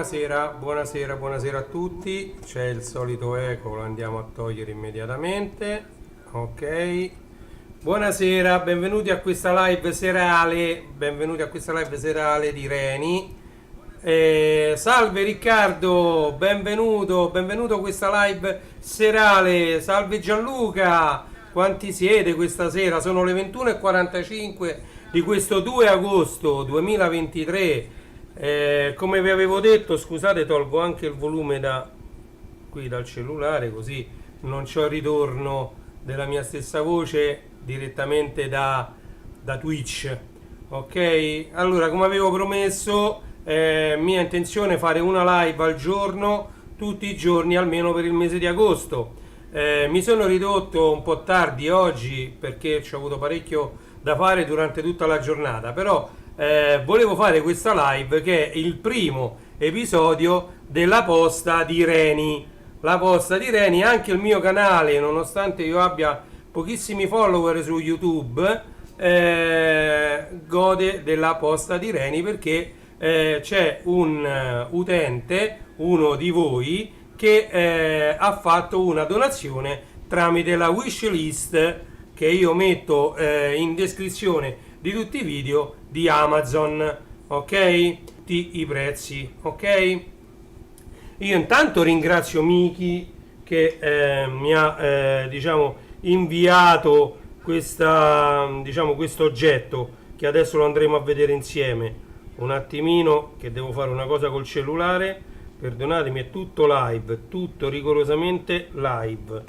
Buonasera, buonasera, buonasera a tutti. C'è il solito eco, lo andiamo a togliere immediatamente. Ok. Buonasera, benvenuti a questa live serale. Benvenuti a questa live serale di Reni. Salve Riccardo, benvenuto a questa live serale. Salve Gianluca, quanti siete questa sera? Sono le 21:45 di questo 2 agosto 2023. Come vi avevo detto, scusate, tolgo anche il volume da qui dal cellulare, così non c'ho il ritorno della mia stessa voce direttamente da Twitch. Ok, allora, come avevo promesso, mia intenzione è fare una live al giorno, tutti i giorni, almeno per il mese di agosto. Mi sono ridotto un po' tardi oggi perché ci ho avuto parecchio da fare durante tutta la giornata, però volevo fare questa live che è il primo episodio della posta di Reni. La posta di Reni, anche il mio canale, nonostante io abbia pochissimi follower su YouTube, gode della posta di Reni perché c'è un utente, uno di voi, che ha fatto una donazione tramite la wishlist che io metto in descrizione di tutti i video di Amazon, ok? Tutti i prezzi, ok? Io intanto ringrazio Miki che mi ha diciamo inviato questo oggetto che adesso lo andremo a vedere insieme. Un attimino che devo fare una cosa col cellulare, perdonatemi, è tutto live, tutto rigorosamente live,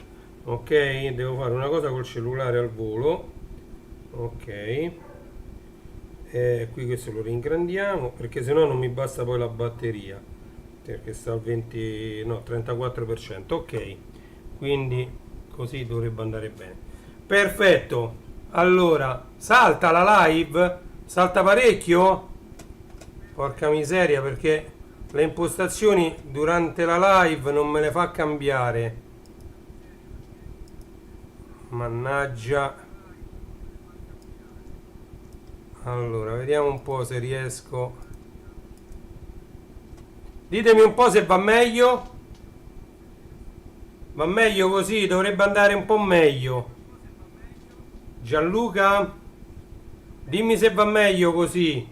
ok? Devo fare una cosa col cellulare al volo, ok? Qui questo lo ringrandiamo perché sennò non mi basta poi la batteria, perché sta al 34%, ok, quindi così dovrebbe andare bene. Perfetto, allora salta la live, salta parecchio, porca miseria, perché le impostazioni durante la live non me le fa cambiare, mannaggia. Allora, vediamo un po' se riesco. Ditemi un po' se va meglio. Va meglio così, dovrebbe andare un po' meglio. Gianluca, dimmi se va meglio così.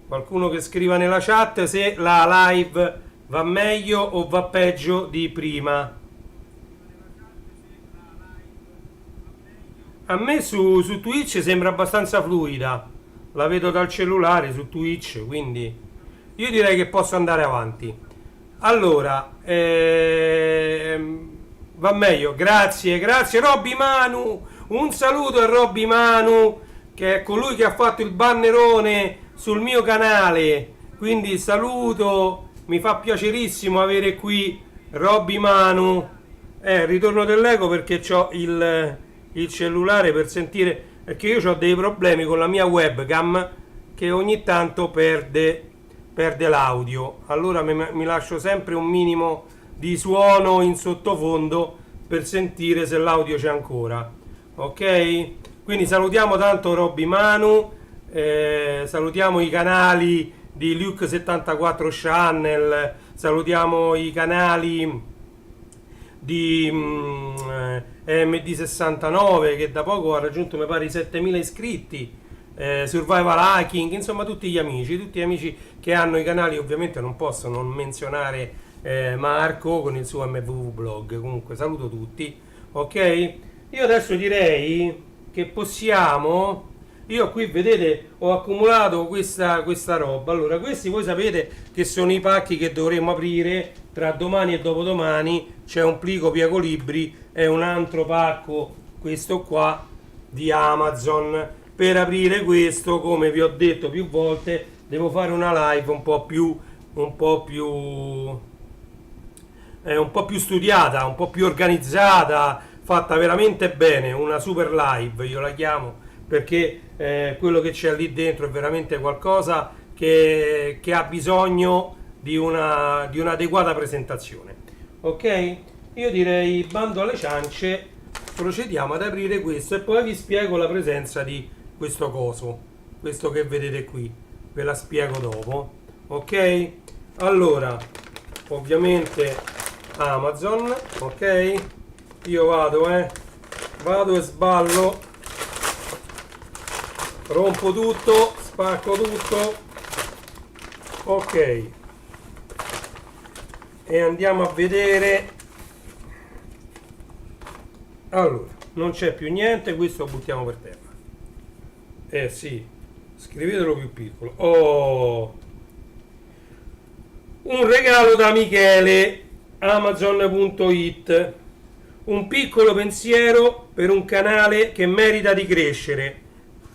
Qualcuno che scriva nella chat se la live va meglio o va peggio di prima. A me su Twitch sembra abbastanza fluida, la vedo dal cellulare su Twitch, quindi io direi che posso andare avanti. Allora, va meglio, grazie Robby Manu, un saluto a Robby Manu, che è colui che ha fatto il bannerone sul mio canale, quindi saluto, mi fa piacerissimo avere qui Robby Manu. Ritorno dell'eco perché ho il cellulare per sentire, perché io ho dei problemi con la mia webcam che ogni tanto perde l'audio, allora mi lascio sempre un minimo di suono in sottofondo per sentire se l'audio c'è ancora, ok? Quindi salutiamo tanto Robby Manu, salutiamo i canali di Luke74 Channel, salutiamo i canali di MD69 che da poco ha raggiunto, mi pare, i 7000 iscritti, Survival Hacking, insomma tutti gli amici che hanno i canali. Ovviamente non posso non menzionare Marco con il suo MVV blog. Comunque saluto tutti, ok? Io adesso direi che possiamo, io qui vedete ho accumulato questa roba. Allora, questi voi sapete che sono i pacchi che dovremo aprire tra domani e dopodomani. C'è un plico Piaco Libri e un altro pacco, questo qua, di Amazon. Per aprire questo, come vi ho detto più volte, devo fare una live un po' più studiata, un po' più organizzata, fatta veramente bene, una super live io la chiamo, perché quello che c'è lì dentro è veramente qualcosa che ha bisogno di un'adeguata presentazione, ok? Io direi bando alle ciance procediamo ad aprire questo e poi vi spiego la presenza di questo coso, questo che vedete qui, ve la spiego dopo. Ok, allora ovviamente Amazon, ok, io vado e sballo, rompo tutto, spacco tutto, ok, e andiamo a vedere. Allora, non c'è più niente, questo lo buttiamo per terra. Sì, scrivetelo più piccolo. Oh, un regalo da Michele, Amazon.it. Un piccolo pensiero per un canale che merita di crescere,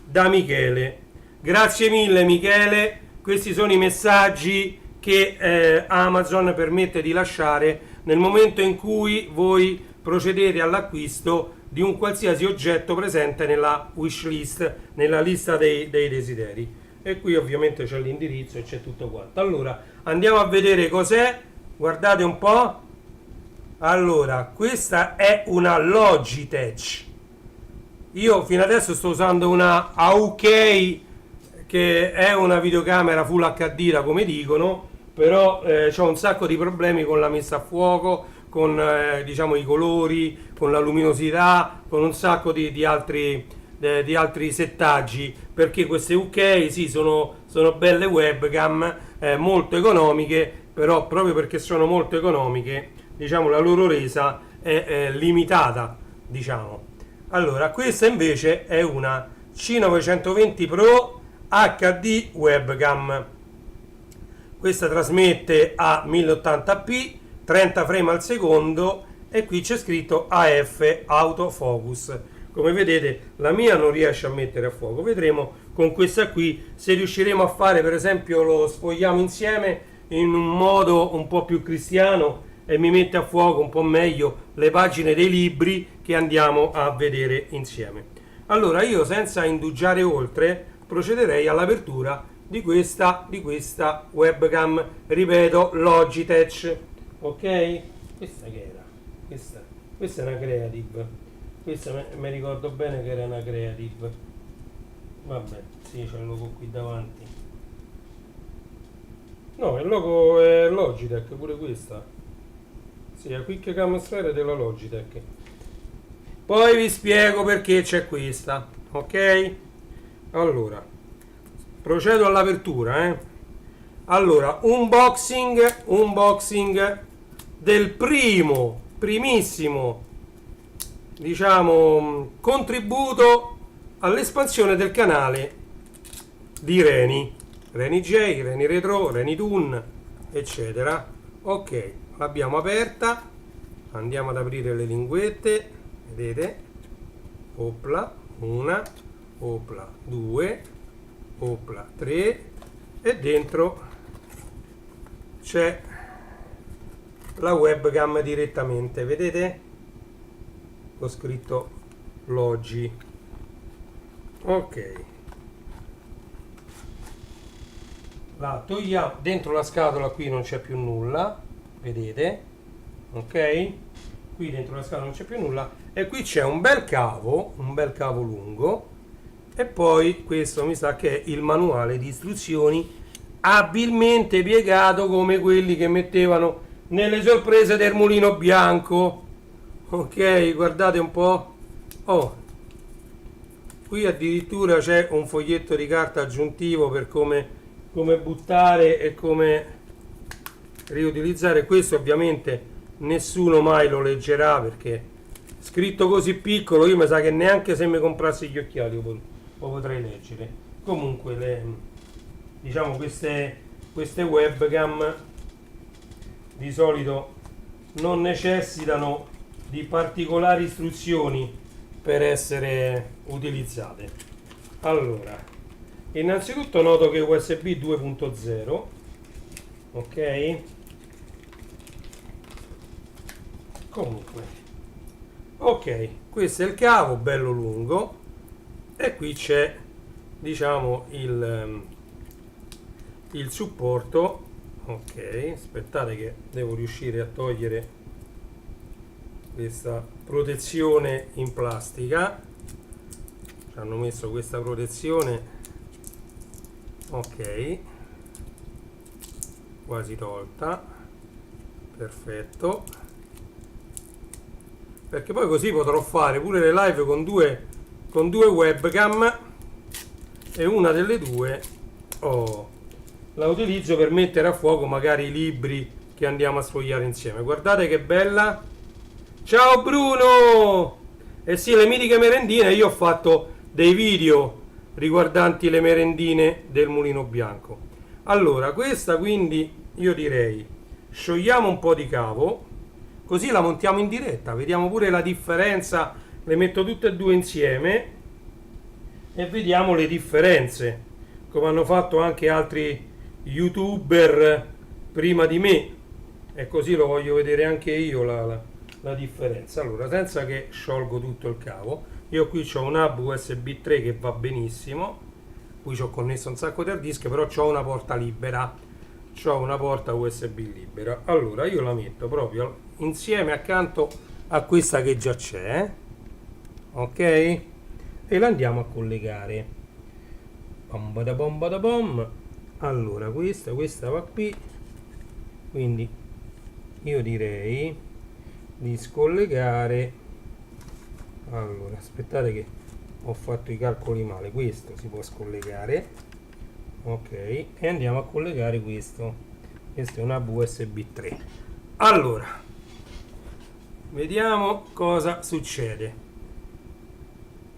da Michele. Grazie mille Michele, questi sono i messaggi che Amazon permette di lasciare nel momento in cui voi procedete all'acquisto di un qualsiasi oggetto presente nella wish list, nella lista dei desideri. E qui ovviamente c'è l'indirizzo e c'è tutto quanto. Allora, andiamo a vedere cos'è. Guardate un po'. Allora, questa è una Logitech. Io fino adesso sto usando una AUK, che è una videocamera Full HD, da come dicono, però ho un sacco di problemi con la messa a fuoco, con diciamo i colori, con la luminosità, con un sacco di altri settaggi, perché queste UK sì sono belle webcam, molto economiche, però proprio perché sono molto economiche, diciamo la loro resa è limitata, diciamo. Allora, questa invece è una C920 Pro HD webcam. Questa trasmette a 1080p, 30 frame al secondo, e qui c'è scritto AF autofocus. Come vedete la mia non riesce a mettere a fuoco. Vedremo con questa qui se riusciremo a fare, per esempio lo sfogliamo insieme in un modo un po' più cristiano e mi mette a fuoco un po' meglio le pagine dei libri che andiamo a vedere insieme. Allora io, senza indugiare oltre, procederei all'apertura di questa webcam, ripeto, Logitech. Ok, questa che era? Questa è una Creative, questa mi ricordo bene che era una Creative. Vabbè, sì, c'è il logo qui davanti. No, il logo è Logitech, pure questa. Sì, la Quick Cam Sphere della Logitech. Poi vi spiego perché c'è questa, ok? Allora, procedo all'apertura, Allora, unboxing del primissimo, diciamo, contributo all'espansione del canale di Reni J, Reni Retro, Reni Toon, eccetera. Ok, l'abbiamo aperta, andiamo ad aprire le linguette, vedete? Opla, una, opla, due, opla, tre, e dentro c'è la webcam direttamente, vedete? Ho scritto Logi. Ok, la togliamo. Dentro la scatola qui non c'è più nulla, vedete? Ok, qui dentro la scatola non c'è più nulla, e qui c'è un bel cavo lungo, e poi questo mi sa che è il manuale di istruzioni, abilmente piegato come quelli che mettevano nelle sorprese del Mulino Bianco. Ok, guardate un po'. Oh, qui addirittura c'è un foglietto di carta aggiuntivo per come buttare e come riutilizzare. Questo ovviamente nessuno mai lo leggerà, perché scritto così piccolo io mi sa che neanche se mi comprassi gli occhiali lo potrei leggere. Comunque diciamo queste webcam di solito non necessitano di particolari istruzioni per essere utilizzate. Allora, innanzitutto noto che USB 2.0, ok? Comunque, ok, questo è il cavo bello lungo, e qui c'è, diciamo, il supporto. Ok, aspettate che devo riuscire a togliere questa protezione in plastica, ci hanno messo questa protezione, ok, quasi tolta, perfetto, perché poi così potrò fare pure le live con due webcam, e una delle due la utilizzo per mettere a fuoco magari i libri che andiamo a sfogliare insieme. Guardate che bella. Ciao Bruno! Eh sì, le mitiche merendine, io ho fatto dei video riguardanti le merendine del Mulino Bianco. Allora, questa quindi io direi sciogliamo un po' di cavo, così la montiamo in diretta, vediamo pure la differenza, le metto tutte e due insieme e vediamo le differenze, come hanno fatto anche altri youtuber prima di me, e così lo voglio vedere anche io la differenza. Allora, senza che sciolgo tutto il cavo, io qui ho un hub USB 3 che va benissimo, qui ci ho connesso un sacco di hard disk, però ho una porta libera, ho una porta USB libera. Allora io la metto proprio insieme accanto a questa che già c'è, ok, e la andiamo a collegare. Bom bada bom bada bom. Allora questa va qui, quindi io direi di scollegare. Allora aspettate che ho fatto i calcoli male, questo si può scollegare, ok, e andiamo a collegare questo è un hub USB 3. Allora vediamo cosa succede.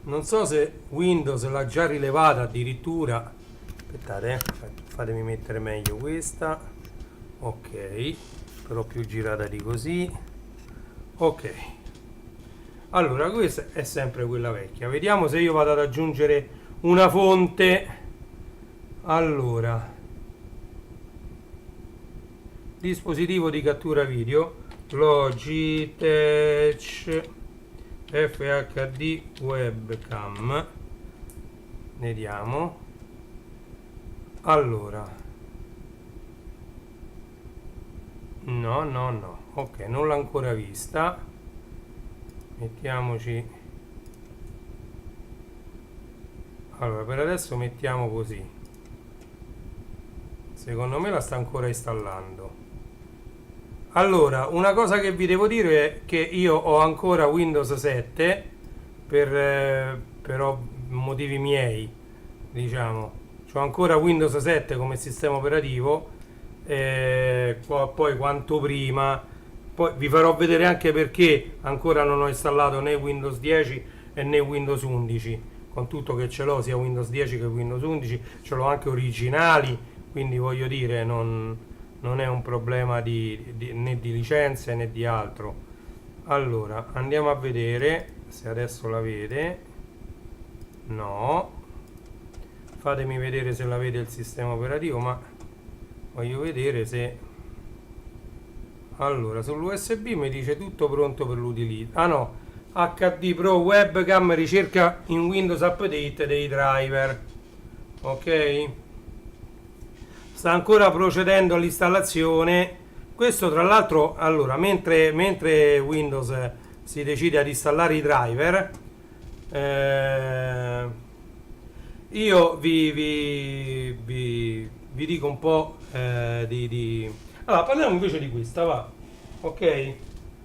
Non so se Windows l'ha già rilevata addirittura, aspettate, fatemi mettere meglio questa, ok, però più girata di così, ok. Allora questa è sempre quella vecchia, vediamo se io vado ad aggiungere una fonte. Allora, dispositivo di cattura video Logitech FHD webcam, vediamo. Allora no, ok, non l'ho ancora vista, mettiamoci. Allora per adesso mettiamo così, secondo me la sta ancora installando. Allora, una cosa che vi devo dire è che io ho ancora Windows 7 per motivi miei, diciamo. Ho ancora Windows 7 come sistema operativo, poi quanto prima. Poi vi farò vedere anche perché ancora non ho installato né Windows 10 e né Windows 11, con tutto che ce l'ho sia Windows 10 che Windows 11, ce l'ho anche originali, quindi voglio dire non è un problema né di licenze né di altro. Allora andiamo a vedere se adesso la vede. No, fatemi vedere se la vede il sistema operativo, ma voglio vedere se. Allora sull'USB mi dice tutto pronto per l'utilizzo. Ah no, HD Pro webcam, ricerca in Windows Update dei driver, ok, sta ancora procedendo all'installazione. Questo tra l'altro, allora mentre Windows si decide ad installare i driver, io vi dico un po' allora parliamo invece di questa, va, ok.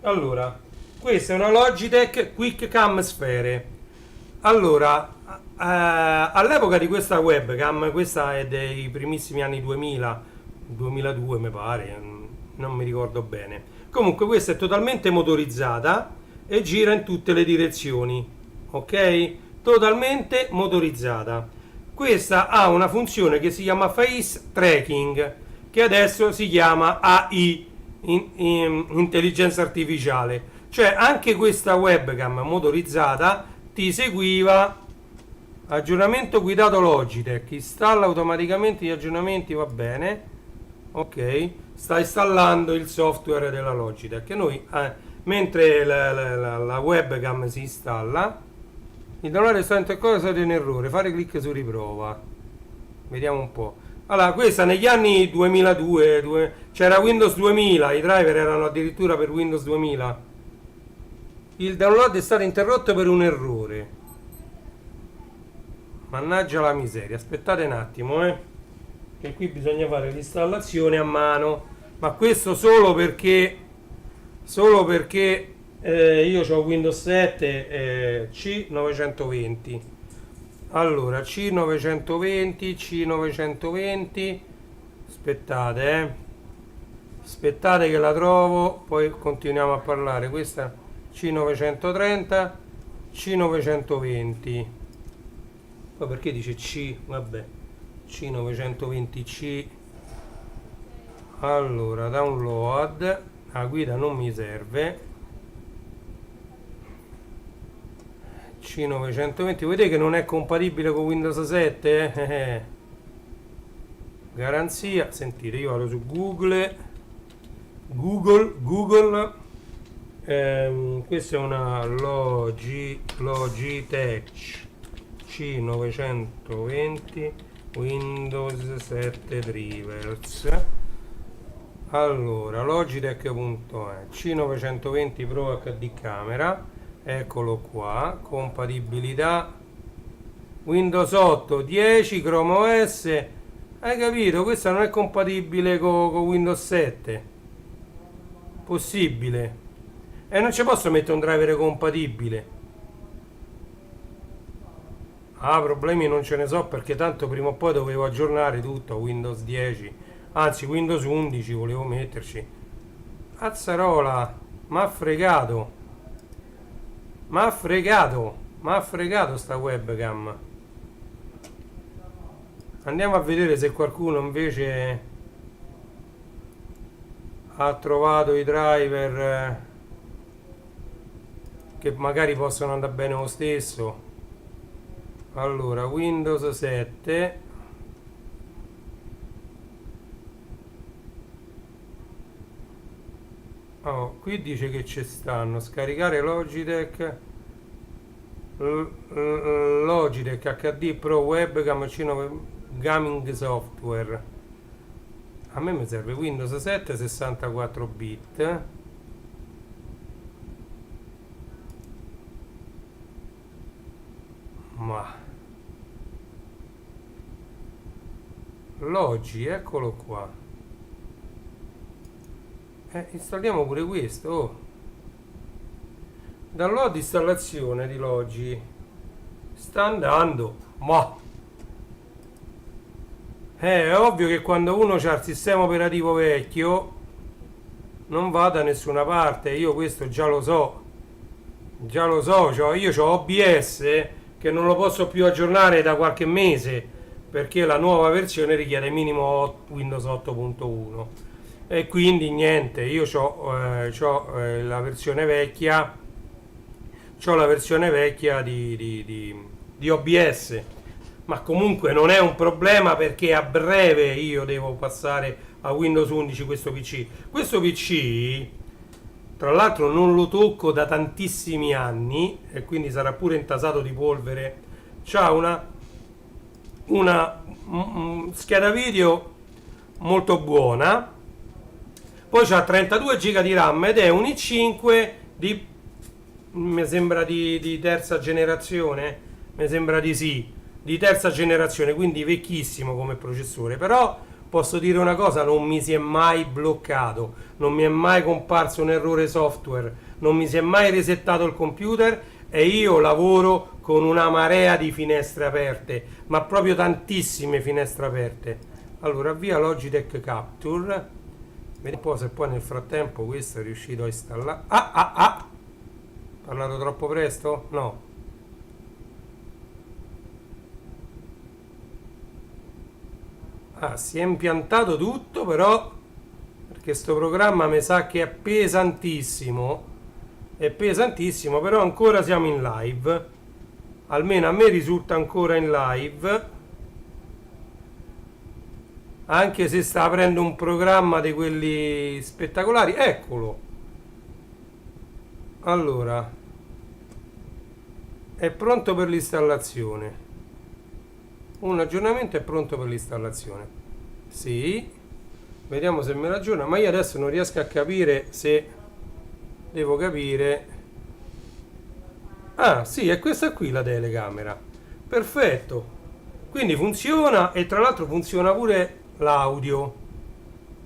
Allora questa è una Logitech Quick Cam Sphere. Allora all'epoca di questa webcam, questa è dei primissimi anni 2000, 2002 mi pare, non mi ricordo bene. Comunque questa è totalmente motorizzata e gira in tutte le direzioni, ok? Totalmente motorizzata. Questa ha una funzione che si chiama Face Tracking, che adesso si chiama AI, intelligenza artificiale. Cioè anche questa webcam motorizzata ti seguiva. Aggiornamento guidato Logitech, installa automaticamente gli aggiornamenti, va bene, ok, sta installando il software della Logitech. Noi mentre la webcam si installa, installare restaurante cosa in errore, fare clic su riprova, vediamo un po'. Allora questa negli anni 2002 c'era Windows 2000, i driver erano addirittura per Windows 2000, Il download è stato interrotto per un errore. Mannaggia la miseria. Aspettate un attimo, che qui bisogna fare l'installazione a mano. Ma questo solo perché io ho Windows 7 C920. Allora, C920. Aspettate che la trovo, poi continuiamo a parlare. Questa C930, C920. Poi perché dice C? Vabbè, C920C. Allora, download. La guida non mi serve. C920. Vedete che non è compatibile con Windows 7? Garanzia. Sentite, io vado su Google. Questa è una Logitech C920 Windows 7 drivers. Allora, Logitech.è C920 Pro HD camera, eccolo qua, compatibilità Windows 8, 10, Chrome OS. Hai capito? Questa non è compatibile con Windows 7. Possibile. E non ci posso mettere un driver compatibile. Problemi non ce ne so, perché tanto prima o poi dovevo aggiornare tutto a Windows 10. Anzi, Windows 11 volevo metterci. Azzarola, m'ha fregato. M'ha fregato sta webcam. Andiamo a vedere se qualcuno invece ha trovato i driver che magari possono andare bene lo stesso. Allora, Windows 7. Qui dice che ci stanno. Scaricare Logitech HD Pro Webcam C9 Gaming Software. A me mi serve Windows 7 64 bit. Ma Logi, eccolo qua. Installiamo pure questo. Download installazione di Logi. Sta andando. Ma è ovvio che quando uno ha il sistema operativo vecchio non va da nessuna parte. Io questo già lo so. Io ho OBS che non lo posso più aggiornare da qualche mese, perché la nuova versione richiede minimo Windows 8.1. E quindi niente, io ho la versione vecchia. C'ho la versione vecchia di OBS. Ma comunque non è un problema, perché a breve io devo passare a Windows 11 questo PC. Questo PC, tra l'altro, non lo tocco da tantissimi anni e quindi sarà pure intasato di polvere. C'ha una scheda video molto buona. Poi c'ha 32 GB di RAM ed è un i5 mi sembra di terza generazione. Mi sembra di sì. Di terza generazione, quindi vecchissimo come processore. Però posso dire una cosa: non mi si è mai bloccato, non mi è mai comparso un errore software, non mi si è mai resettato il computer, e io lavoro con una marea di finestre aperte, ma proprio tantissime finestre aperte. Allora, avvia Logitech Capture. Vediamo un po' se poi nel frattempo questo è riuscito a installare. Parlato troppo presto? No. Si è impiantato tutto, però, perché sto programma mi sa che è pesantissimo, però ancora siamo in live, almeno a me risulta ancora in live, anche se sta aprendo un programma di quelli spettacolari. Eccolo. Allora, è pronto per l'installazione. Un aggiornamento è pronto per l'installazione. Sì. Vediamo se me lo aggiorna. Ma io adesso non riesco a capire se devo capire Ah, sì, è questa qui la telecamera. Perfetto. Quindi funziona e tra l'altro funziona pure l'audio.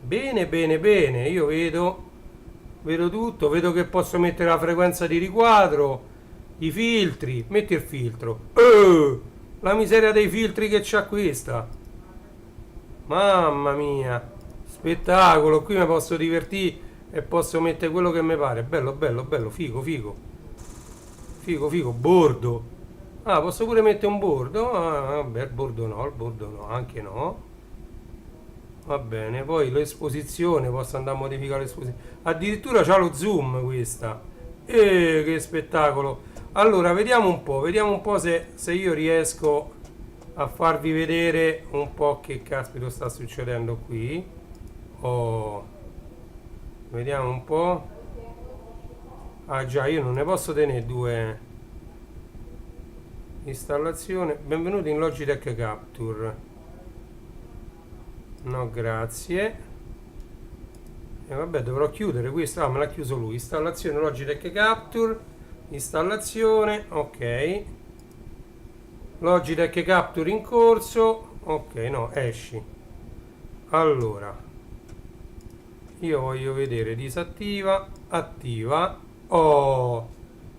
Bene, bene, bene. Io vedo tutto, vedo che posso mettere la frequenza di riquadro, i filtri. Metti il filtro. La miseria dei filtri che c'ha questa. Mamma mia. Spettacolo, qui mi posso divertire e posso mettere quello che mi pare. Bello, bello, bello, figo, figo. Figo, figo, bordo. Ah, posso pure mettere un bordo? Ah, vabbè, il bordo no, anche no. Va bene, poi l'esposizione, posso andare a modificare l'esposizione. Addirittura c'ha lo zoom questa. Che spettacolo. Allora, vediamo un po' se io riesco a farvi vedere un po' che caspito sta succedendo qui. Oh, vediamo un po'. Ah già, io non ne posso tenere due. Installazione. Benvenuti in Logitech Capture. No, grazie. E vabbè, dovrò chiudere questo. Ah, me l'ha chiuso lui. Installazione Logitech Capture. Installazione. Ok. Logitech Capture in corso. Ok, no, esci. Allora, io voglio vedere disattiva, attiva. Oh,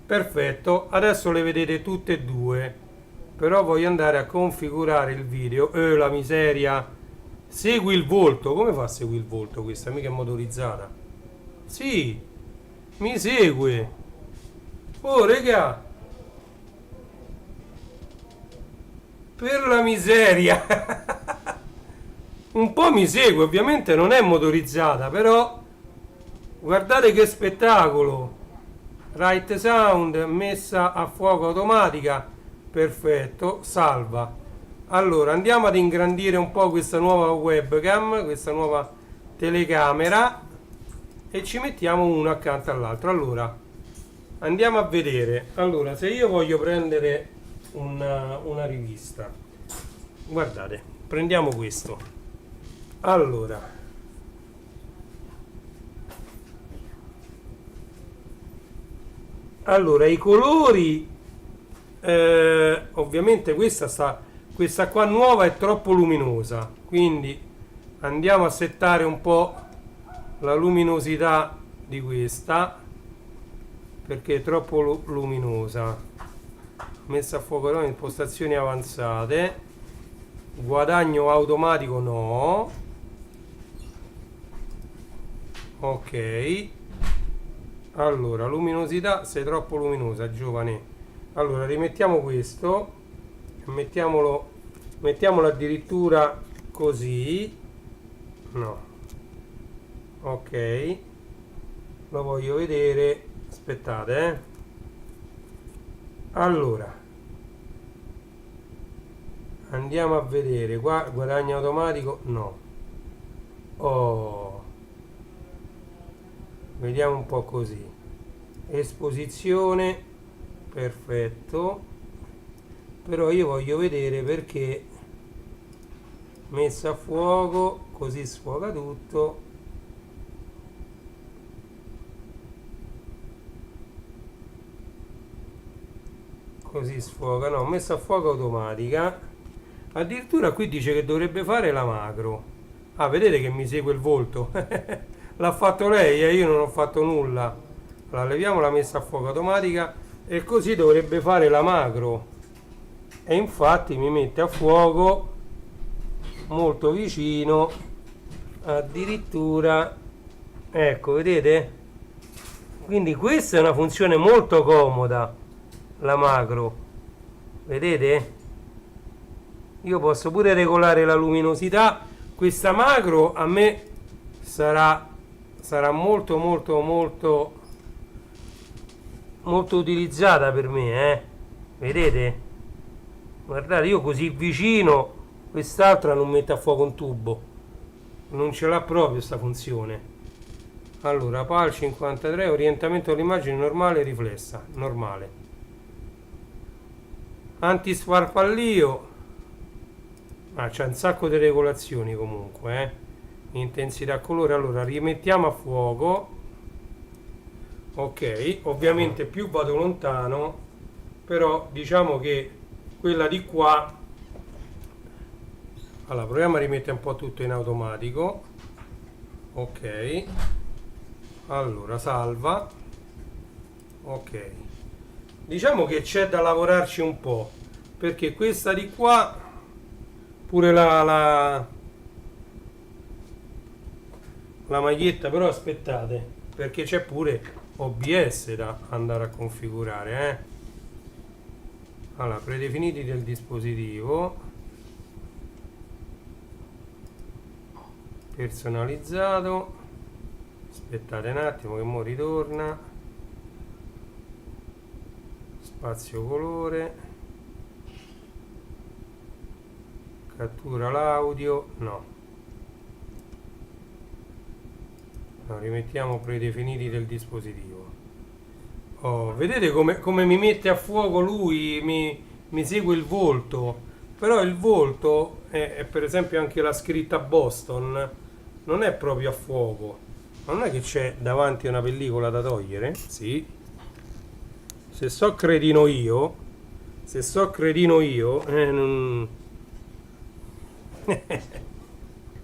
perfetto. Adesso le vedete tutte e due. Però voglio andare a configurare il video. La miseria. Segui il volto. Come fa a seguire il volto questa? Mica è motorizzata. Sì, mi segue. Oh, regà. Per la miseria. Un po' mi segue. Ovviamente non è motorizzata, però guardate che spettacolo. Right sound, messa a fuoco automatica. Perfetto, salva. Allora, andiamo ad ingrandire un po' questa nuova webcam, questa nuova telecamera e ci mettiamo uno accanto all'altro. Allora, andiamo a vedere. Allora, se io voglio prendere una rivista, guardate, prendiamo questo. Allora, i colori, ovviamente questa qua nuova è troppo luminosa, quindi andiamo a settare un po' la luminosità di questa perché è troppo luminosa. Messa a fuoco no, impostazioni avanzate, guadagno automatico no. Ok, allora luminosità, sei troppo luminosa giovane. Allora rimettiamo questo, mettiamolo addirittura così. No, ok, lo voglio vedere. Aspettate, allora andiamo a vedere qua. Guadagno automatico no. Oh, vediamo un po' così. Esposizione, perfetto. Però io voglio vedere perché messa a fuoco così sfoga tutto. Così sfoga, no, messa a fuoco automatica. Addirittura qui dice che dovrebbe fare la macro. Ah, vedete che mi segue il volto. L'ha fatto lei e io non ho fatto nulla. Allora leviamo la messa a fuoco automatica e così dovrebbe fare la macro. E infatti mi mette a fuoco molto vicino, addirittura, ecco, vedete? Quindi questa è una funzione molto comoda, la macro, vedete? Io posso pure regolare la luminosità. Questa macro a me sarà molto molto molto molto utilizzata per me, vedete? Guardate, io così vicino, quest'altra non mette a fuoco un tubo, non ce l'ha proprio sta funzione. Allora, PAL 53, orientamento dell'immagine normale e riflessa, normale. Antisfarfallio, c'è un sacco di regolazioni comunque, intensità colore. Allora, rimettiamo a fuoco. Ok, ovviamente più vado lontano però diciamo che quella di qua, allora proviamo a rimettere un po' tutto in automatico. Ok, allora salva. Ok, diciamo che c'è da lavorarci un po', perché questa di qua pure la maglietta, però aspettate, perché c'è pure OBS da andare a configurare, allora predefiniti del dispositivo, personalizzato, aspettate un attimo che mo ritorna, spazio colore, cattura l'audio, no, rimettiamo predefiniti del dispositivo. Oh, vedete come mi mette a fuoco lui, mi segue il volto, però il volto è per esempio anche la scritta Boston non è proprio a fuoco. Ma non è che c'è davanti una pellicola da togliere? Sì. Se so cretino io, non...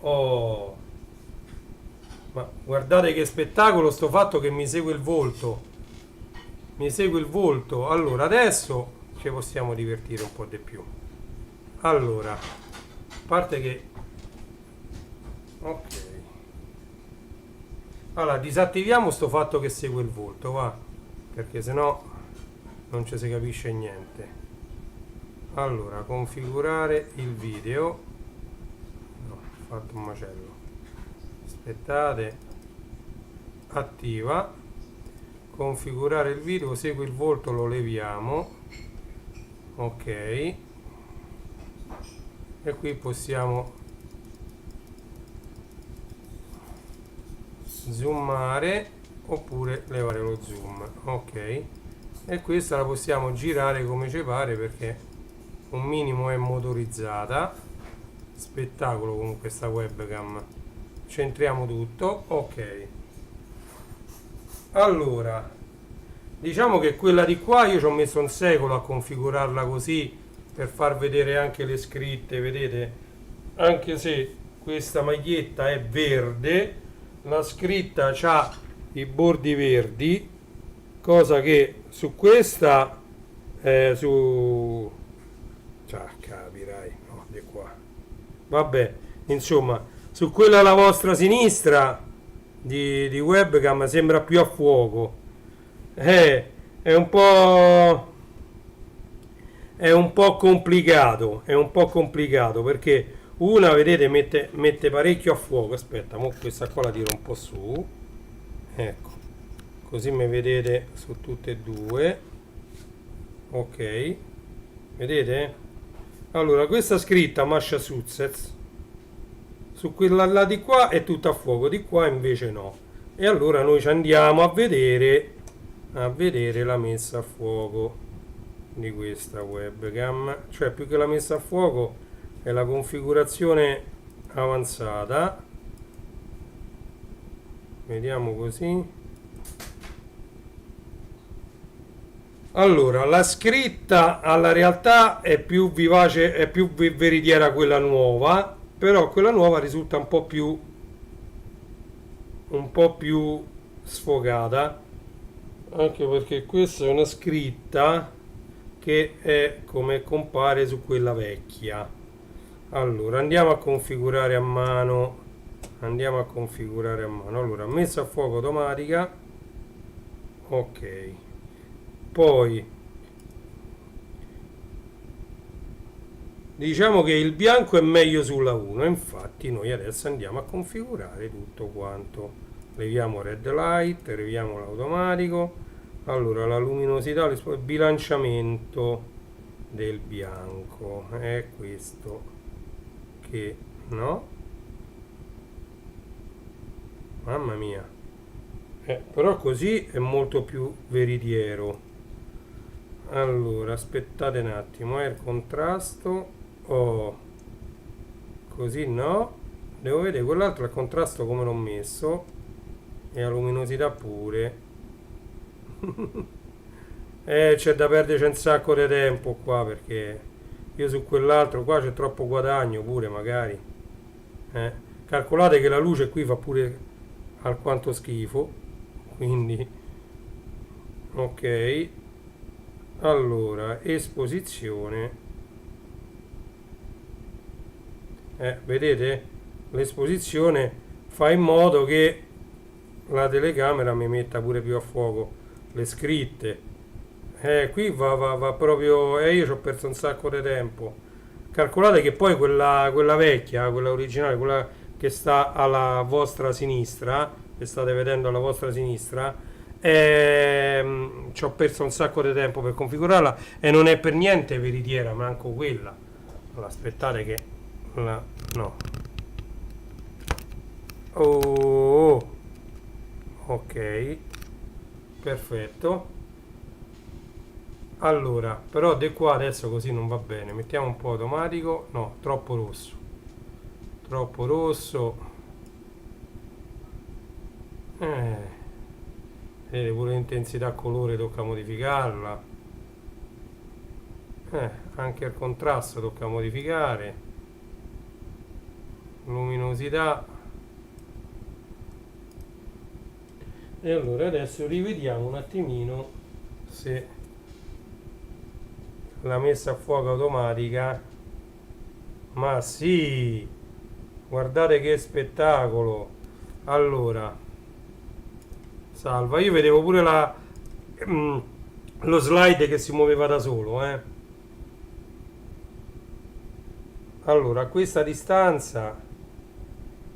Oh, ma guardate che spettacolo sto fatto che mi segue il volto. Mi segue il volto. Allora, adesso ci possiamo divertire un po' di più. Allora, a parte che... Ok. Allora, disattiviamo sto fatto che segue il volto, va. Perché sennò non ci si capisce niente. Allora, configurare il video. No, ho fatto un macello. Aspettate. Attiva. Configurare il video, segue il volto, lo leviamo. Ok. E qui possiamo zoomare oppure levare lo zoom. Ok. E questa la possiamo girare come ci pare perché un minimo è motorizzata. Spettacolo comunque sta webcam. Centriamo tutto. Ok. Allora, diciamo che quella di qua io ci ho messo un secolo a configurarla così per far vedere anche le scritte, vedete? Anche se questa maglietta è verde, la scritta ha i bordi verdi, cosa che su questa, capirai, no, di qua. Vabbè, insomma, su quella alla vostra sinistra di webcam sembra più a fuoco. È un po'... È un po' complicato, perché una, vedete, mette parecchio a fuoco. Aspetta, mo questa qua la tiro un po' su. Ecco, così mi vedete su tutte e due. Ok, vedete? Allora, questa scritta Massachusetts su quella là di qua è tutta a fuoco, di qua invece no. E allora noi ci andiamo a vedere la messa a fuoco di questa webcam, cioè più che la messa a fuoco è la configurazione avanzata. Vediamo così. Allora, la scritta alla realtà è più vivace, è più veritiera quella nuova, però quella nuova risulta un po' più sfogata, anche perché questa è una scritta che è come compare su quella vecchia. Allora, andiamo a configurare a mano. Allora, messa a fuoco automatica. Ok. Poi diciamo che il bianco è meglio sulla 1, infatti noi adesso andiamo a configurare tutto quanto. Leviamo red light, leviamo l'automatico. Allora, la luminosità, il bilanciamento del bianco è questo che no, mamma mia, però così è molto più veritiero. Allora, aspettate un attimo, il contrasto, così no, devo vedere quell'altro il contrasto come l'ho messo e la luminosità pure. C'è da perdere un sacco di tempo qua perché io su quell'altro qua c'è troppo guadagno pure magari. Eh. Calcolate che la luce qui fa pure alquanto schifo, quindi ok. Allora, esposizione. Vedete? L'esposizione fa in modo che la telecamera mi metta pure più a fuoco le scritte. Qui va proprio. Io ci ho perso un sacco di tempo. Calcolate che poi quella vecchia, quella originale, quella che sta alla vostra sinistra, che state vedendo alla vostra sinistra, ci ho perso un sacco di tempo per configurarla e non è per niente veritiera, manco quella. Allora, aspettate che no. Oh, ok, perfetto. Allora, però di qua adesso così non va bene. Mettiamo un po' automatico. No, troppo rosso. Troppo rosso. Vedete pure l'intensità colore tocca modificarla. Anche il contrasto tocca modificare. Luminosità. E allora adesso rivediamo un attimino se la messa a fuoco automatica. Ma sì, guardate che spettacolo. Allora, salva. Io vedevo pure lo slide che si muoveva da solo, Allora, a questa distanza,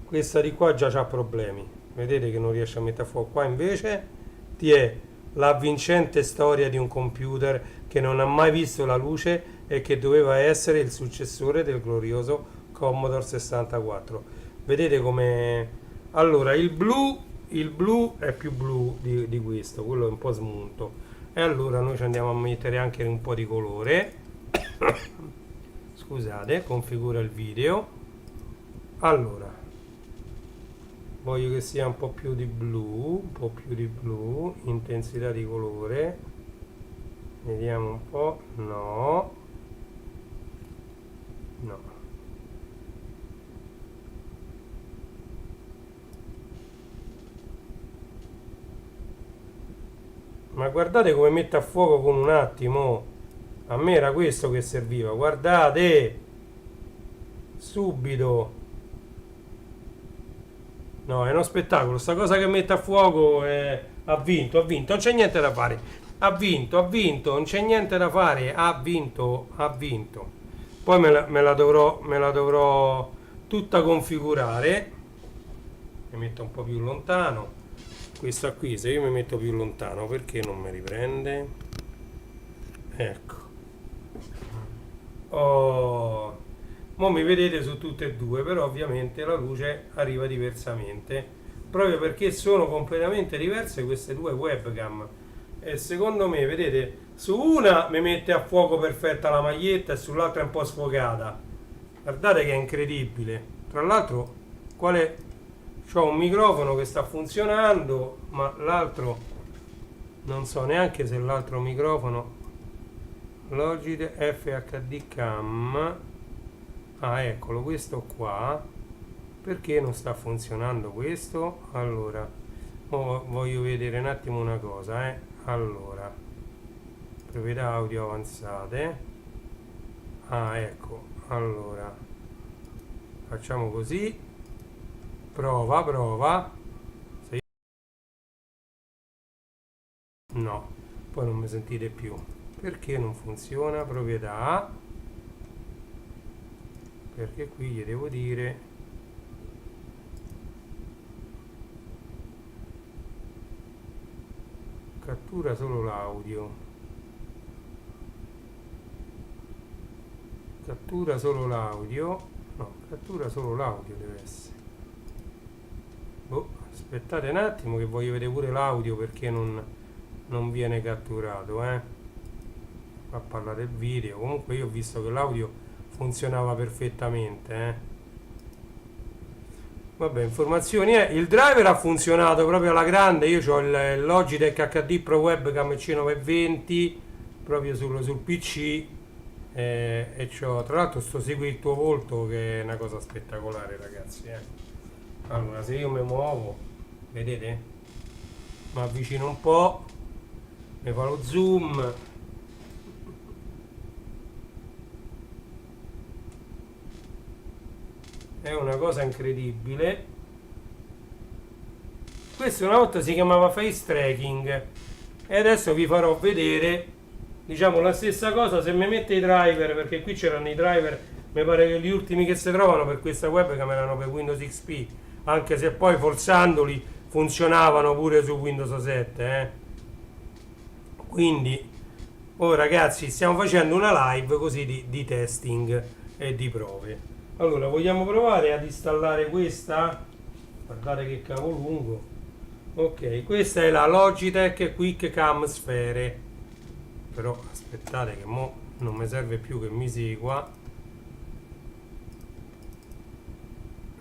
questa di qua già c'ha problemi. Vedete che non riesce a mettere a fuoco. Qua invece ti è la vincente storia di un computer che non ha mai visto la luce e che doveva essere il successore del glorioso Commodore 64. Vedete come. Allora, il blu è più blu di questo, quello è un po' smunto. E allora noi ci andiamo a mettere anche un po' di colore. Scusate, configura il video. Allora, voglio che sia un po' più di blu, un po' più di blu, intensità di colore. Vediamo un po'. No. No. Ma guardate come mette a fuoco con un attimo. A me era questo che serviva. Guardate. Subito. No, è uno spettacolo. Sta cosa che mette a fuoco ha vinto, ha vinto. Non c'è niente da fare. Ha vinto, ha vinto. Non c'è niente da fare. Ha vinto, ha vinto. Poi me la dovrò tutta configurare. Mi metto un po' più lontano. Questa qui, se io mi metto più lontano, perché non mi riprende? Ecco. Oh. Mo mi vedete su tutte e due, però ovviamente la luce arriva diversamente, proprio perché sono completamente diverse queste due webcam. E secondo me, vedete, su una mi mette a fuoco perfetta la maglietta e sull'altra è un po' sfocata. Guardate che è incredibile. Tra l'altro, c'ho un microfono che sta funzionando, ma l'altro non so neanche se l'altro microfono. Logitech FHD Cam. Ah, eccolo, questo qua. Perché non sta funzionando questo? Allora, voglio vedere un attimo una cosa, Allora, proprietà audio avanzate. Ah, ecco. Allora, facciamo così. Prova. Se no, poi non mi sentite più. Perché non funziona? Proprietà. Perché qui gli devo dire cattura solo l'audio. Cattura solo l'audio. No, cattura solo l'audio deve essere. Boh, aspettate un attimo che voglio vedere pure l'audio perché non viene catturato, a parlare del video. Comunque io ho visto che l'audio funzionava perfettamente, Vabbè, informazioni il driver ha funzionato proprio alla grande. Io ho il Logitech HD Pro Webcam C920 proprio sul PC e c'ho, tra l'altro sto segui il tuo volto che è una cosa spettacolare, ragazzi, allora se io mi muovo, vedete, mi avvicino un po', mi fa lo zoom, è una cosa incredibile. Questo una volta si chiamava face tracking e adesso vi farò vedere, diciamo, la stessa cosa se mi mette i driver, perché qui c'erano i driver, mi pare che gli ultimi che si trovano per questa webcam erano per Windows XP, anche se poi forzandoli funzionavano pure su Windows 7, quindi ragazzi, stiamo facendo una live così di testing e di prove. Allora, vogliamo provare ad installare questa? Guardate che cavo lungo. Ok, questa è la Logitech Quick Cam Sphere, però aspettate che mo non mi serve più che mi segua.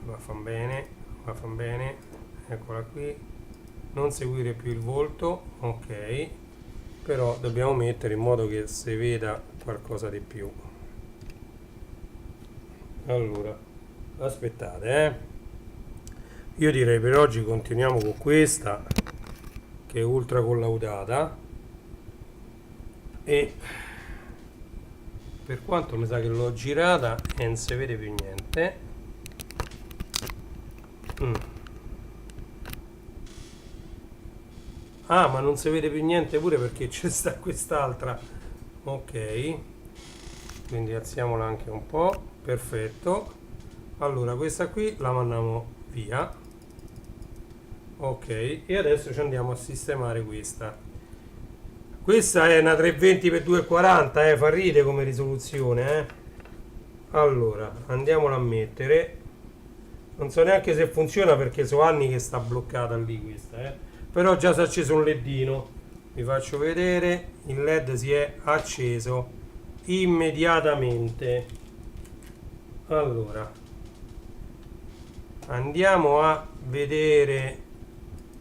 Va fan bene, eccola qui, non seguire più il volto, ok, però dobbiamo mettere in modo che si veda qualcosa di più. Allora, aspettate, io direi per oggi continuiamo con questa che è ultra collaudata, e per quanto mi sa che l'ho girata e non si vede più niente. Ah, ma non si vede più niente pure perché c'è sta quest'altra. Ok, quindi alziamola anche un po', perfetto. Allora questa qui la mandiamo via. Ok, e adesso ci andiamo a sistemare questa. Questa è una 320x240, fa ride come risoluzione, Allora, andiamola a mettere. Non so neanche se funziona perché so anni che sta bloccata lì questa, Però già si è acceso un ledino. Vi faccio vedere, il LED si è acceso immediatamente. Allora, andiamo a vedere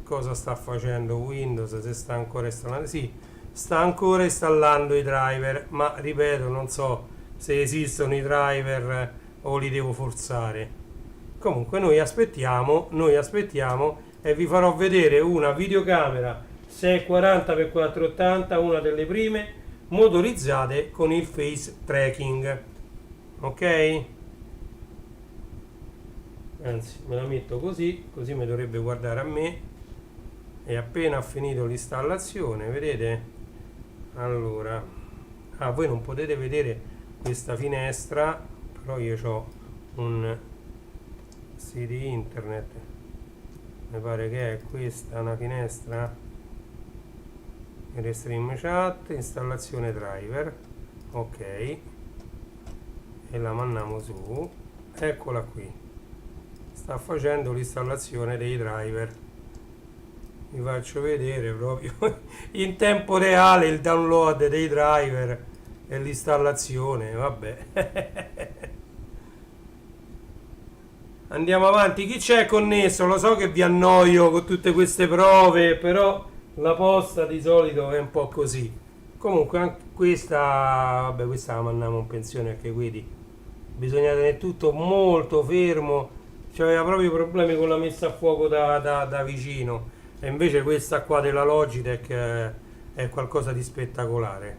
cosa sta facendo Windows, se sta ancora installando. Sì, sta ancora installando i driver, ma ripeto, non so se esistono i driver o li devo forzare. Comunque noi aspettiamo e vi farò vedere una videocamera 640x480, una delle prime motorizzate con il face tracking. Ok? Anzi, me la metto così mi dovrebbe guardare a me. E appena ha finito l'installazione, vedete? Allora, voi non potete vedere questa finestra, però io ho un sito internet, mi pare che è questa una finestra, Restream Chat, installazione driver, ok, e la mandiamo su, eccola qui, sta facendo l'installazione dei driver. Vi faccio vedere proprio in tempo reale il download dei driver e l'installazione, vabbè. Andiamo avanti, chi c'è connesso? Lo so che vi annoio con tutte queste prove, però la posta di solito è un po' così. Comunque anche questa, vabbè, questa la mandiamo in pensione anche qui. Bisogna tenere tutto molto fermo, c'aveva proprio problemi con la messa a fuoco da vicino. E invece questa qua della Logitech è qualcosa di spettacolare.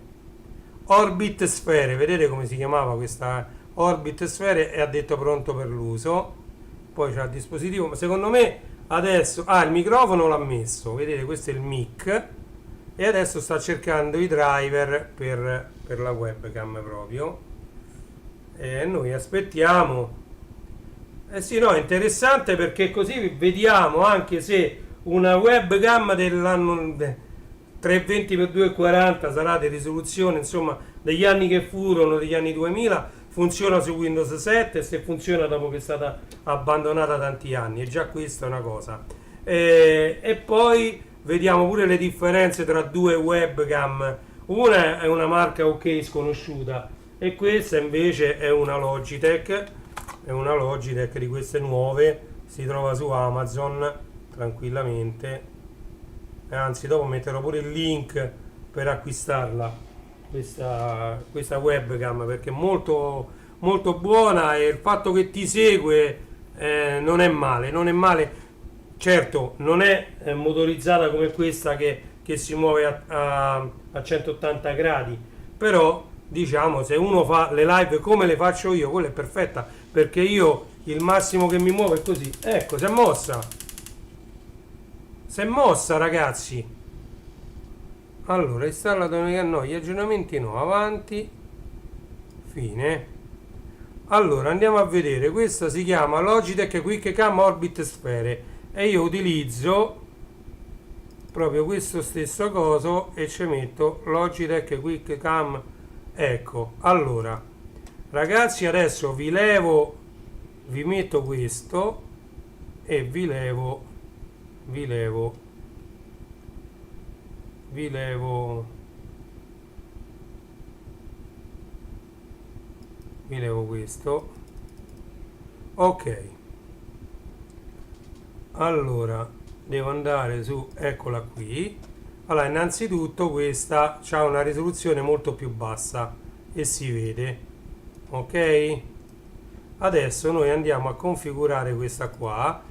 Orbit Sphere, vedete come si chiamava questa Orbit Sphere, e ha detto pronto per l'uso. Poi c'è il dispositivo, ma secondo me adesso il microfono l'ha messo, vedete, questo è il mic, e adesso sta cercando i driver per la webcam proprio, e noi aspettiamo. Sì, no, è interessante perché così vediamo anche se una webcam dell'anno 320x240 sarà di risoluzione, insomma, degli anni che furono, degli anni 2000, funziona su Windows 7, e se funziona dopo che è stata abbandonata tanti anni, e già questa è una cosa. E poi vediamo pure le differenze tra due webcam. Una è una marca ok sconosciuta e questa invece è una Logitech, di queste nuove, si trova su Amazon tranquillamente, e anzi dopo metterò pure il link per acquistarla. questa webcam, perché è molto, molto buona, e il fatto che ti segue non è male, non è male. Certo, non è motorizzata come questa che si muove a 180 gradi, però diciamo, se uno fa le live come le faccio io, quella è perfetta, perché io il massimo che mi muovo è così. Ecco, si è mossa, ragazzi. Allora, installa domenica, no, gli aggiornamenti no, avanti, fine. Allora, andiamo a vedere, questa si chiama Logitech Quick Cam Orbit Sfere, e io utilizzo proprio questo stesso coso e ci metto Logitech Quick Cam. Ecco, allora ragazzi, adesso vi metto questo e vi levo vi levo vi levo vi levo questo. Ok, allora devo andare su, eccola qui. Allora, innanzitutto questa ha una risoluzione molto più bassa e si vede, ok? Adesso noi andiamo a configurare questa qua.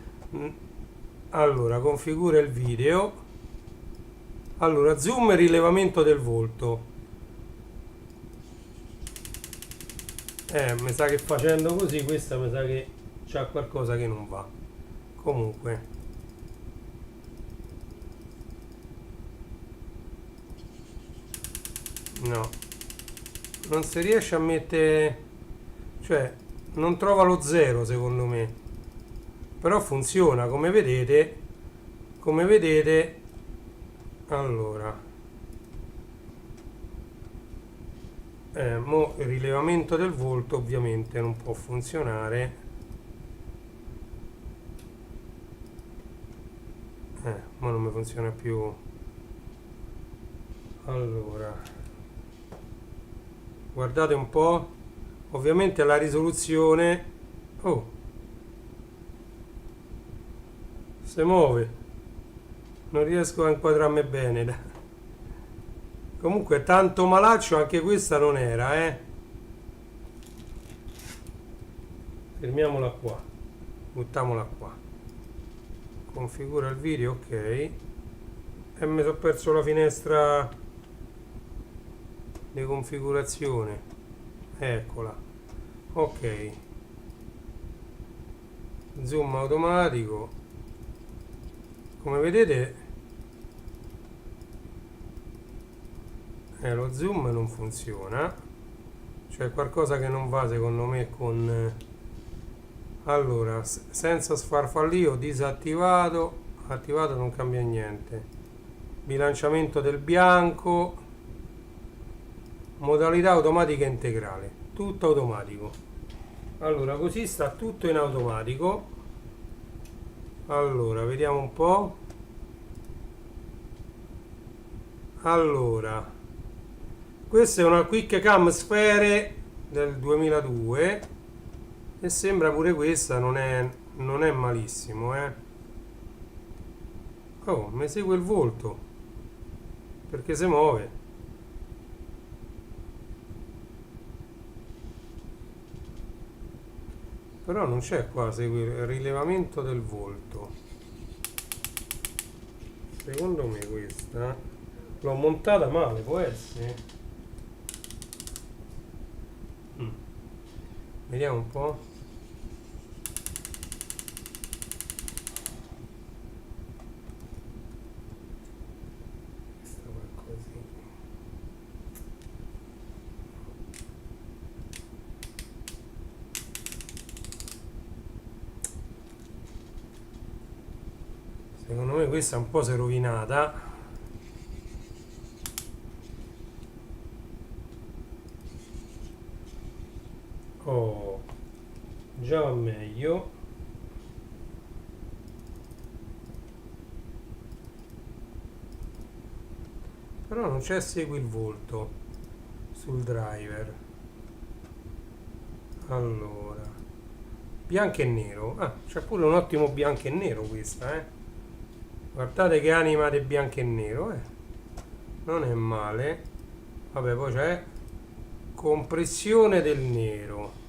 Allora, configura il video. Allora, zoom e rilevamento del volto. Mi sa che facendo così questa mi sa che c'ha qualcosa che non va. Comunque, no, non si riesce a mettere, cioè non trova lo zero secondo me, però funziona come vedete. Allora, mo il rilevamento del volto ovviamente non può funzionare, ma non mi funziona più. Allora, guardate un po', ovviamente la risoluzione, oh, si muove, non riesco a inquadrarmi bene. Comunque tanto malaccio anche questa non era, fermiamola qua, buttiamola qua, configura il video, ok, e mi sono perso la finestra di configurazione, eccola, ok, zoom automatico, come vedete lo zoom non funziona, c'è qualcosa che non va secondo me con allora, senza sfarfallio, disattivato, attivato, non cambia niente, bilanciamento del bianco, modalità automatica integrale, tutto automatico. Allora, così sta tutto in automatico. Allora, vediamo un po'. Allora, questa è una Quick Cam Sfere del 2002 e sembra pure questa non è malissimo, Oh, mi segue il volto perché si muove. Però non c'è qua, segue il rilevamento del volto. Secondo me questa l'ho montata male, può essere. Vediamo un po'. Questa va così. Secondo me questa un po' si è rovinata. Oh, già va meglio. Però non c'è segui il volto sul driver. Allora, bianco e nero. Ah, c'è pure un ottimo bianco e nero questa, Guardate che anima di bianco e nero, Non è male. Vabbè, poi c'è compressione del nero.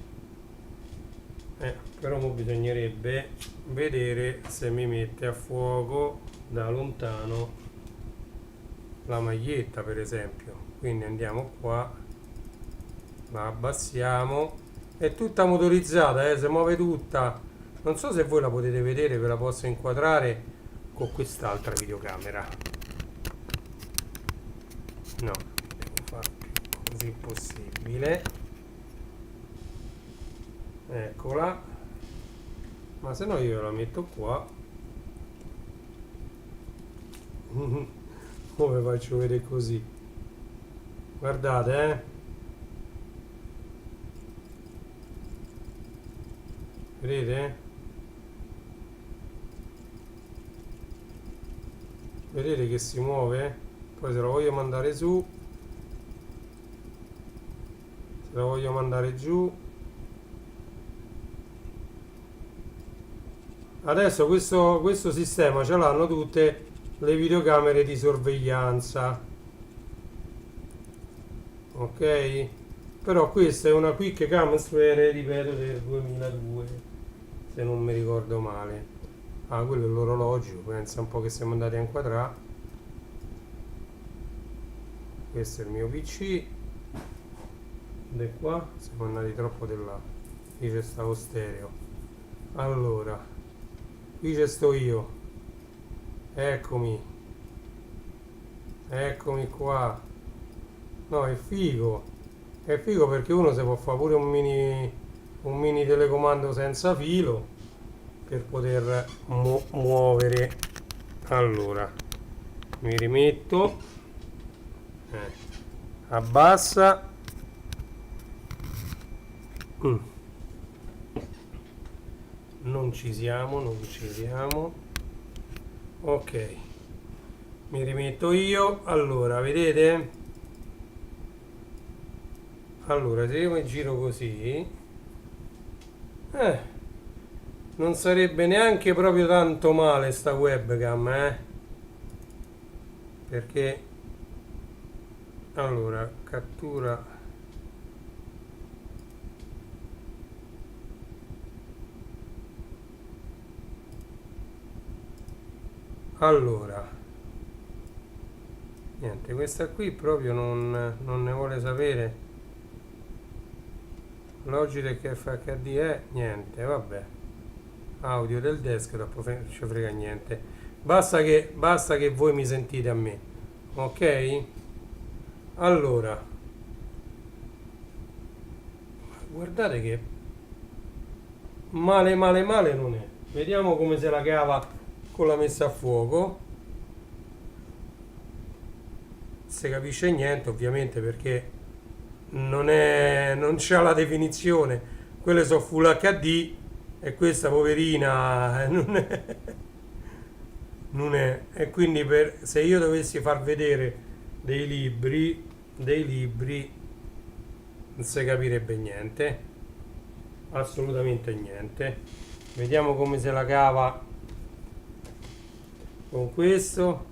Però mo bisognerebbe vedere se mi mette a fuoco da lontano la maglietta, per esempio. Quindi andiamo qua, la abbassiamo. È tutta motorizzata, si muove tutta. Non so se voi la potete vedere, ve la posso inquadrare con quest'altra videocamera. No, devo fare più così possibile. Eccola. Ma se no io la metto qua. Come faccio vedere così? Guardate, vedete? Vedete che si muove? Poi se la voglio mandare su, se la voglio mandare giù. Adesso questo sistema ce l'hanno tutte le videocamere di sorveglianza, ok? Però questa è una Quick Cam Sphere, ripeto, del 2002, se non mi ricordo male. Ah, quello è l'orologio, pensa un po' che siamo andati a inquadrare. Questo è il mio PC, ed è qua, siamo andati troppo di là, qui c'è stavo stereo. Allora, qui c'è sto io, eccomi qua. No, è figo perché uno si può fare pure un mini telecomando senza filo per poter muovere. Allora, mi rimetto, abbassa. Non ci siamo. Ok, mi rimetto io. Allora, vedete? Allora, se io mi giro così, non sarebbe neanche proprio tanto male sta webcam, perché allora cattura. Allora, niente, questa qui proprio non ne vuole sapere. Logitech FHD è niente, vabbè. Audio del desktop, non ci frega niente. Basta che voi mi sentite a me, ok? Allora, guardate che male non è. Vediamo come se la cava con la messa a fuoco. Si capisce niente ovviamente perché non c'ha la definizione. Quelle sono Full HD e questa poverina non è. E quindi se io dovessi far vedere dei libri non si capirebbe niente, assolutamente niente. Vediamo come se la cava con questo.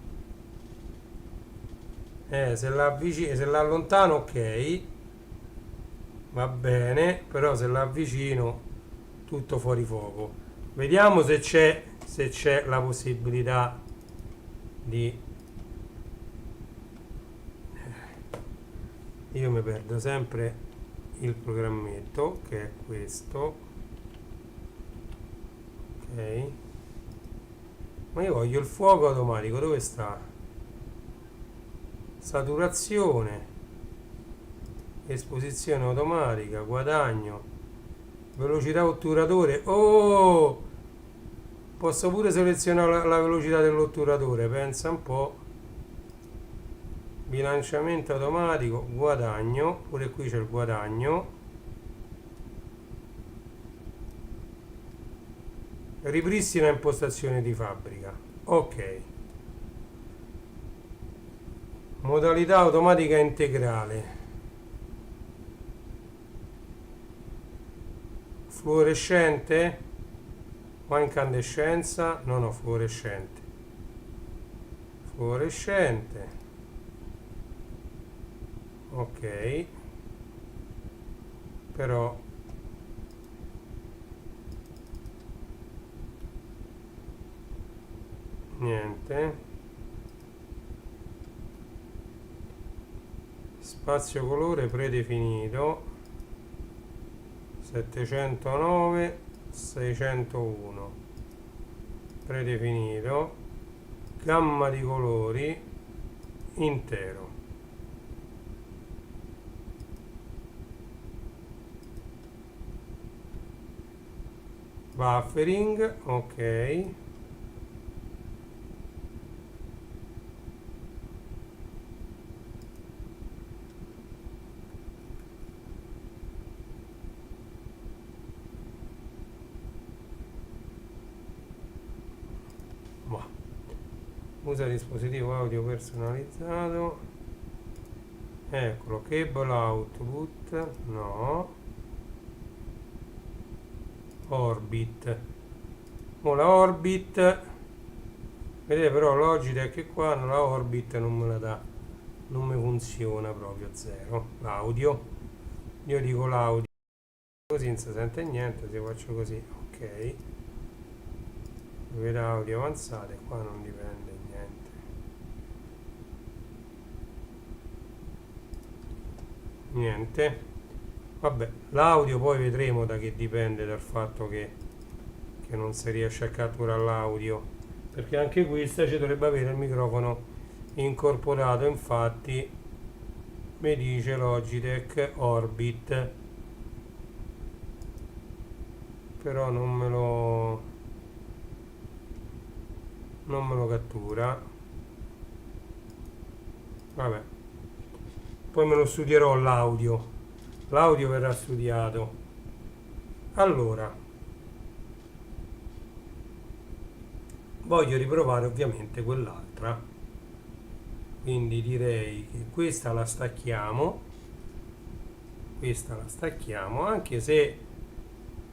Se la allontano ok, va bene, però se la avvicino tutto fuori fuoco. Vediamo se c'è la possibilità di. Io mi perdo sempre il programmetto che è questo, ok, ma io voglio il fuoco automatico. Dove sta? Saturazione, esposizione automatica, guadagno, velocità otturatore. Oh, posso pure selezionare la velocità dell'otturatore, pensa un po'. Bilanciamento automatico, guadagno, pure qui c'è il guadagno. Ripristina impostazione di fabbrica, ok. Modalità automatica integrale, fluorescente o incandescenza, no, fluorescente, ok, però niente. Spazio colore predefinito 709 601 predefinito, gamma di colori intero. Buffering, ok. Usa dispositivo audio personalizzato, eccolo. Cable output, no. Orbit, la Orbit, vedete, però Logitech qua la Orbit non me la dà, non mi funziona proprio, zero. L'audio, io dico l'audio così non si sente niente, se faccio così, ok. Vedete, audio avanzate, qua non dipende niente. Niente. Vabbè, l'audio poi vedremo da che dipende, dal fatto che non si riesce a catturare l'audio, perché anche questa ci dovrebbe avere il microfono incorporato. Infatti mi dice Logitech Orbit, però non me lo cattura. Vabbè, poi me lo studierò l'audio verrà studiato. Allora, voglio riprovare ovviamente quell'altra, quindi direi che questa la stacchiamo, anche se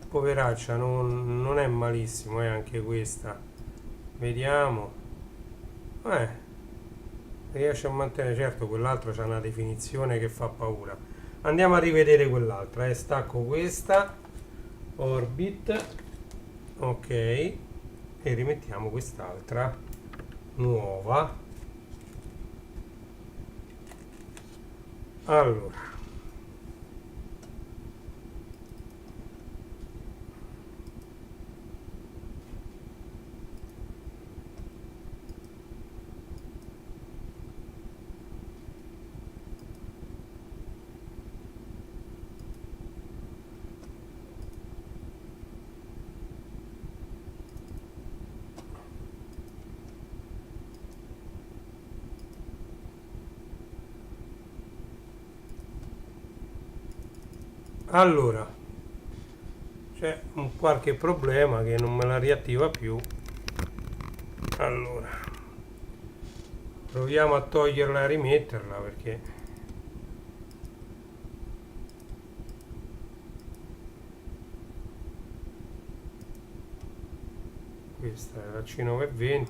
poveraccia non è malissimo, anche questa, vediamo, riesce a mantenere. Certo, quell'altra c'ha una definizione che fa paura. Andiamo a rivedere quell'altra, stacco questa Orbit, ok, e rimettiamo quest'altra nuova. Allora, c'è un qualche problema che non me la riattiva più. Allora, proviamo a toglierla e a rimetterla, perché questa è la C920.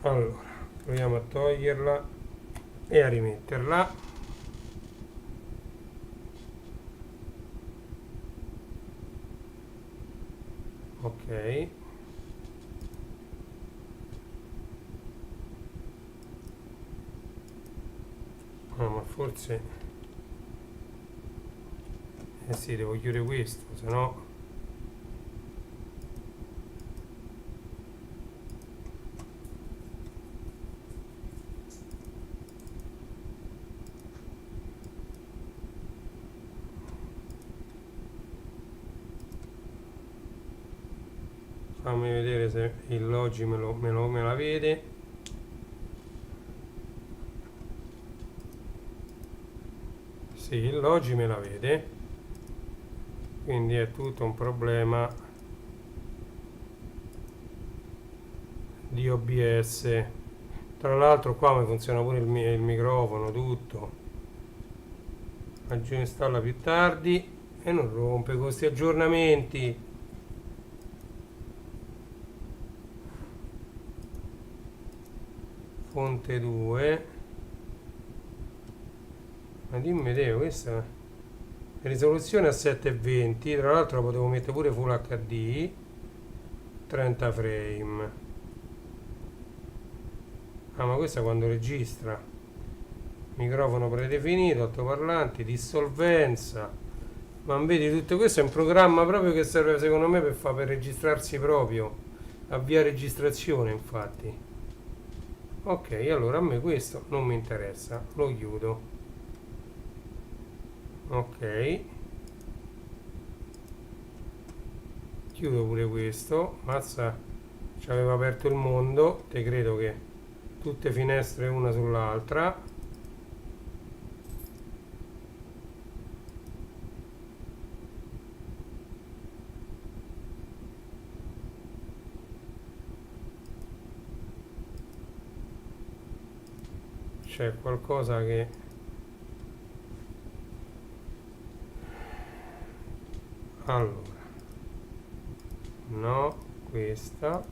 Allora, proviamo a toglierla e a rimetterla. Ok, ma forse sì, devo chiudere questo, se no fammi vedere se il Logi me la vede. Sì, il Logi me la vede, quindi è tutto un problema di OBS. Tra l'altro qua mi funziona pure il microfono, tutto. Aggiungo, installa più tardi e non rompe con questi aggiornamenti. fonte 2. Ma dimmi te, questa risoluzione a 720, tra l'altro potevo mettere pure Full HD, 30 frame. Ah, ma questa quando registra? Microfono predefinito, altoparlanti, dissolvenza. Ma vedi, tutto questo è un programma proprio che serve secondo me per registrarsi proprio, avvia registrazione infatti. Ok, allora a me questo non mi interessa, lo chiudo. Ok, chiudo pure questo. Mazza, ci aveva aperto il mondo, te credo che tutte finestre una sull'altra. C'è qualcosa che... Allora, no, questa...